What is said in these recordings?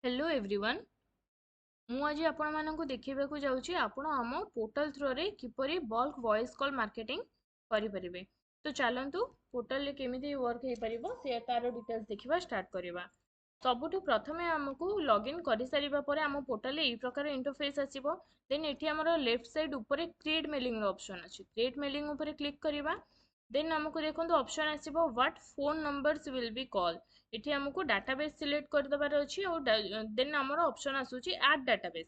Hello everyone मु आज आपण मानकु देखिबाकू जाउची आपण आम पोर्टल थ्रू रे किपरि बल्क वॉइस कॉल मार्केटिंग करि परिबे। तो चलंतु पोर्टल रे केमिति वर्क हे परिबो से तार डिटेल्स देखिबा स्टार्ट करिबा। सबुठु प्रथमे हमकु लॉगिन करि सारिबा परे आम पोर्टल रे ई प्रकार इंटरफेस आसीबो। देन एठी हमर लेफ्ट साइड ऊपर क्रिएट मेलिंग रो ऑप्शन अछि। क्रिएट मेलिंग ऊपर क्लिक करिबा। देन हमकु देखंतु ऑप्शन आसीबो what phone numbers will be call. एठी हमकु डाटाबेस सिलेक्ट कर दबार अछि और देन हमर ऑप्शन आसुची ऐड डाटाबेस।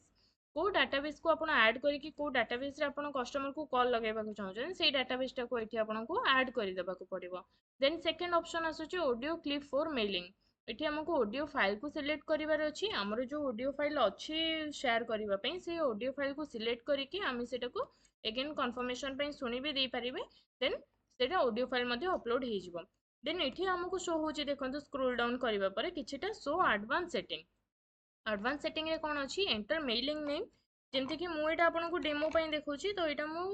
को डाटाबेस को आपण ऐड करिकि को डाटाबेस रे आपण कस्टमर को कॉल लगाइबाकू चाहउछन सेही डाटाबेस टा को एठी आपनको ऐड करि देबाकू पड़िबो। देन सेकंड ऑप्शन आसुची ऑडियो क्लिप फॉर मेलिंग। एठी हमको ऑडियो फाइल को सिलेक्ट करिवार अछि। हमर जो ऑडियो फाइल अछि शेयर करिवा पई से ऑडियो फाइल को सिलेक्ट करिकि आमी सेटा को अगेन कंफर्मेशन पई सुनि भी दे परिबे। देन सेटा ऑडियो फाइल मध्ये अपलोड हे जिवो। देन एठी हमको शो होची देखंतु स्क्रॉल डाउन करिवा परे किछिटा show advance setting. Advance setting रे कोन अछि एंटर मेलिंग नेम। जेमति कि मु एटा आपनको डेमो पई देखौची तो एटा मु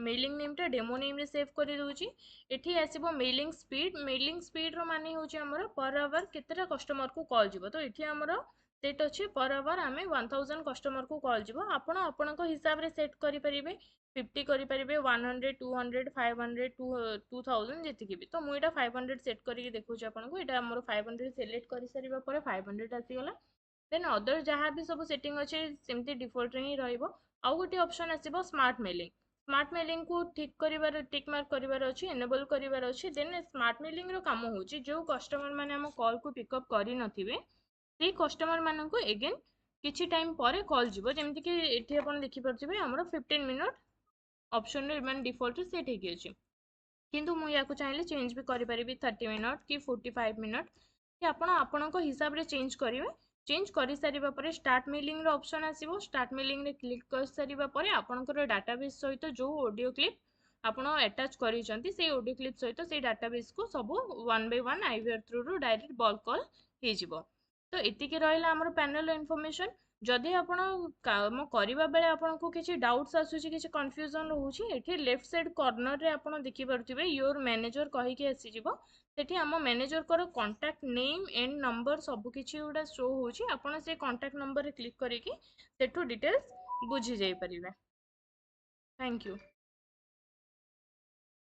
मेलिंग नेम टा डेमो नेम रे सेव करि दोची। एठी आसीबो मेलिंग स्पीड। मेलिंग स्पीड रो माने होची हमर पर आवर केतेटा कस्टमर को कॉल जिवो। तो एठी हमर सेट अछि पर आवर आमे 1000 कस्टमर को कॉल जिवो। आपण आपनको हिसाब रे सेट करि परिबे। 50 करि परिबे 100 200 500 2000 जेति कि भी। तो मु एटा 500 सेट करि देखौची आपनको। एटा हमर 500 सिलेक्ट करि सारिबा परे 500 आसी गला। देन अदर जहाँ भी सब सेटिंग अच्छे सेमती डिफॉल्ट रे ही रहइबो। आउ गोटे ऑप्शन आसीबो स्मार्ट मेलिंग। स्मार्ट मेलिंग को ठीक करिवार टिक मार्क करिवार अछि एनेबल करिवार अछि। देन स्मार्ट मेलिंग रो काम होची जो कस्टमर माने हम कॉल को पिकअप करि नथिबे से कस्टमर मानन को अगेन किछि टाइम परे कॉल जिवो। जेमति कि एठी आपण देखि परथिबे हमर 15 मिनिट ऑप्शन रे मान डिफॉल्ट रे सेट हेकी अछि। किंतु मु याकू चाहिले चेंज भी करि परिबी 30 मिनिट कि 45 मिनिट कि आपण आपणको हिसाब रे चेंज करिवे। चेंज करि सारिबा परे स्टार्ट मेलिंग रो ऑप्शन आसीबो। स्टार्ट मेलिंग रे क्लिक कर सारिबा परे आपणकर डाटाबेस सहित जो ऑडियो क्लिप आपण अटैच करिसंती से ऑडियो क्लिप सहित से डाटाबेस को सब 1 बाय 1 आईवीआर थ्रू रो डायरेक्ट बल्क कॉल हे जिवो। तो एतिके रहला हमर पैनल इन्फॉर्मेशन। जदि आपण काम करिबा बेले आपनको किछि डाउट्स आसुची किछि कंफ्यूजन रहउची एठी लेफ्ट साइड कॉर्नर रे आपण देखि परथिबे योर मैनेजर कहि के आसी जिवो। सेठी हम मैनेजर कर कांटेक्ट नेम एंड नंबर सब किछि उडा शो होची। आपण से कांटेक्ट नंबर रे क्लिक करिकि सेठू डिटेल्स बुझि जाई परिबे। Thank you.